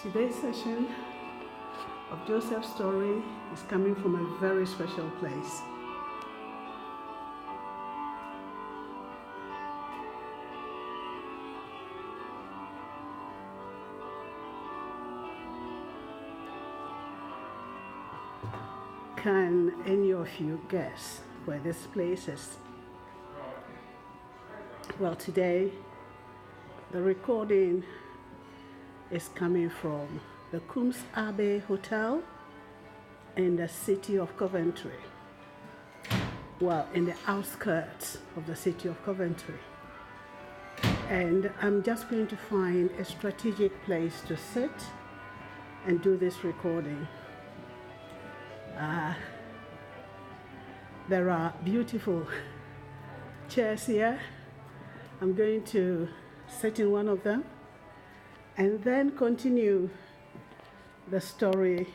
Today's session of Joseph's story is coming from a very special place. Can any of you guess where this place is? Well, today the recording is coming from the Coombs Abbey Hotel in the city of Coventry. Well, in the outskirts of the city of Coventry. And I'm just going to find a strategic place to sit and do this recording. There are beautiful chairs here. I'm going to sit in one of them and then continue the story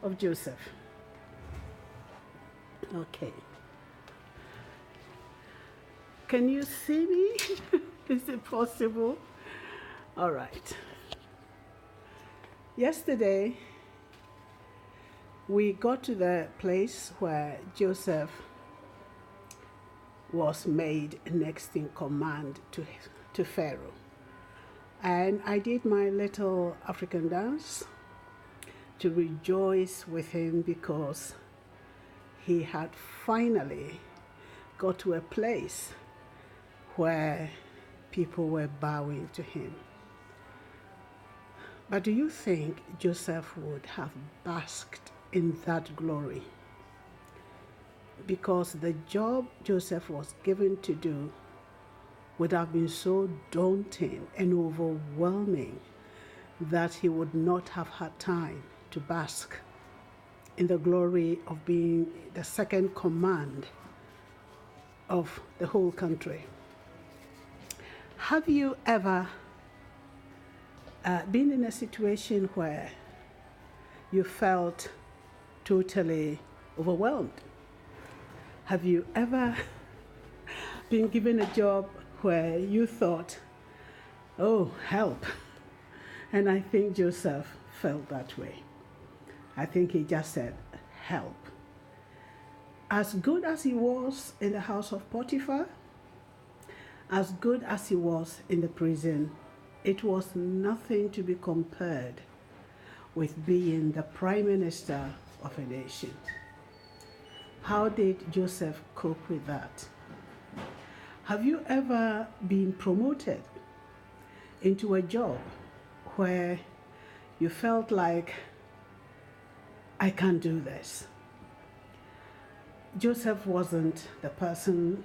of Joseph. Okay. Can you see me? Is it possible? All right. Yesterday, we got to the place where Joseph was made next in command to Pharaoh. And I did my little African dance to rejoice with him because he had finally got to a place where people were bowing to him. But do you think Joseph would have basked in that glory? Because the job Joseph was given to do would have been so daunting and overwhelming that he would not have had time to bask in the glory of being the second command of the whole country. Have you ever been in a situation where you felt totally overwhelmed? Have you ever been given a job where you thought, oh, help? And I think Joseph felt that way. I think he just said, help. As good as he was in the house of Potiphar, as good as he was in the prison, it was nothing to be compared with being the prime minister of a nation. How did Joseph cope with that? Have you ever been promoted into a job where you felt like, I can't do this? Joseph wasn't the person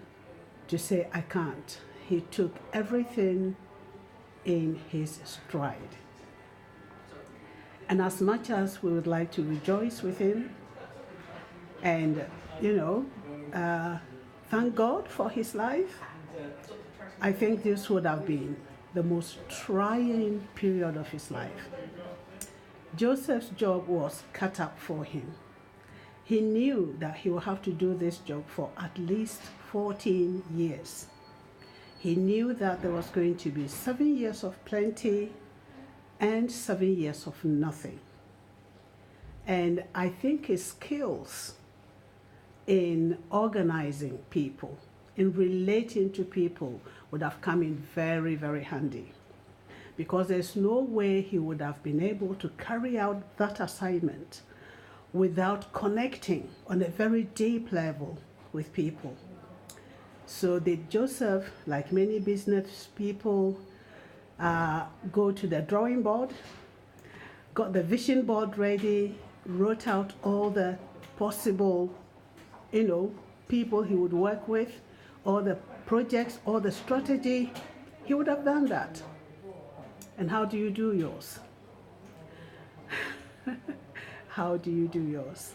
to say, I can't. He took everything in his stride. And as much as we would like to rejoice with him and, thank God for his life, I think this would have been the most trying period of his life. Joseph's job was cut up for him. He knew that he would have to do this job for at least 14 years. He knew that there was going to be 7 years of plenty and 7 years of nothing. And I think his skills in organizing people, in relating to people, would have come in very, very handy. Because there's no way he would have been able to carry out that assignment without connecting on a very deep level with people. So did Joseph, like many business people, go to the drawing board, got the vision board ready, wrote out all the possible people he would work with, all the projects, all the strategy? He would have done that. And how do you do yours? How do you do yours?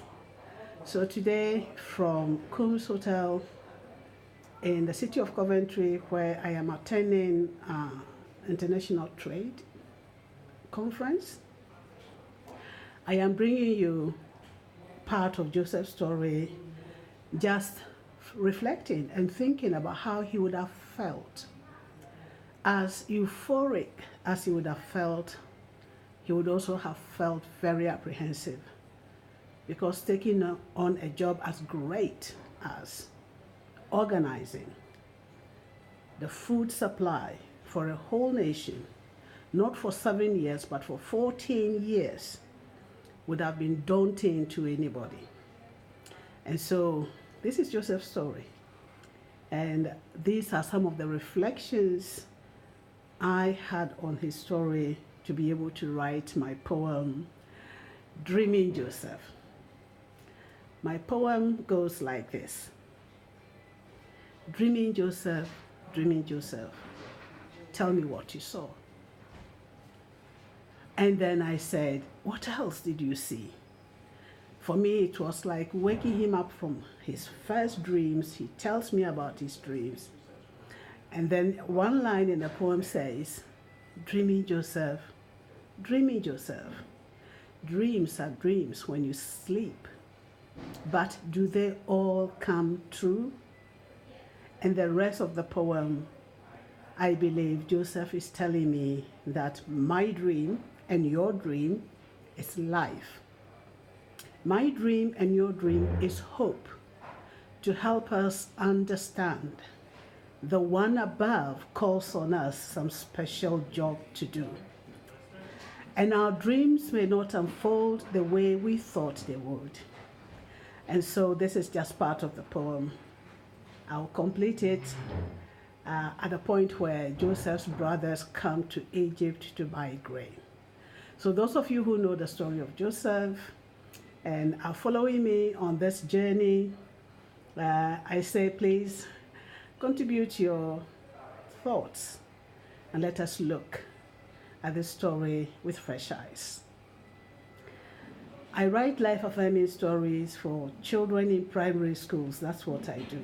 So today, from Coombs Hotel in the city of Coventry, where I am attending an international trade conference, I am bringing you part of Joseph's story, just reflecting and thinking about how he would have felt, as euphoric as he would have felt he would also have felt very apprehensive, because taking on a job as great as organizing the food supply for a whole nation, not for 7 years, but for 14 years, would have been daunting to anybody. And so this is Joseph's story. And these are some of the reflections I had on his story to be able to write my poem, Dreaming Joseph. My poem goes like this. Dreaming Joseph, tell me what you saw. And then I said, what else did you see? For me, it was like waking him up from his first dreams. He tells me about his dreams. And then one line in the poem says, dreaming Joseph, dreams are dreams when you sleep. But do they all come true? And the rest of the poem, I believe Joseph is telling me that my dream and your dream is life. My dream and your dream is hope, to help us understand the one above calls on us some special job to do. And our dreams may not unfold the way we thought they would. And so this is just part of the poem. I'll complete it at a point where Joseph's brothers come to Egypt to buy grain. So those of you who know the story of Joseph and are following me on this journey, I say please contribute your thoughts and let us look at this story with fresh eyes. I write life-affirming stories for children in primary schools. That's what I do.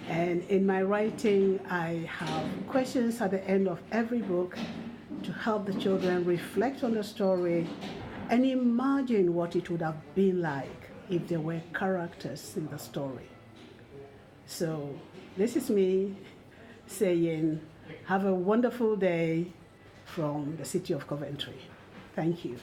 And in my writing, I have questions at the end of every book to help the children reflect on the story and imagine what it would have been like if there were characters in the story. So this is me saying, have a wonderful day from the city of Coventry. Thank you.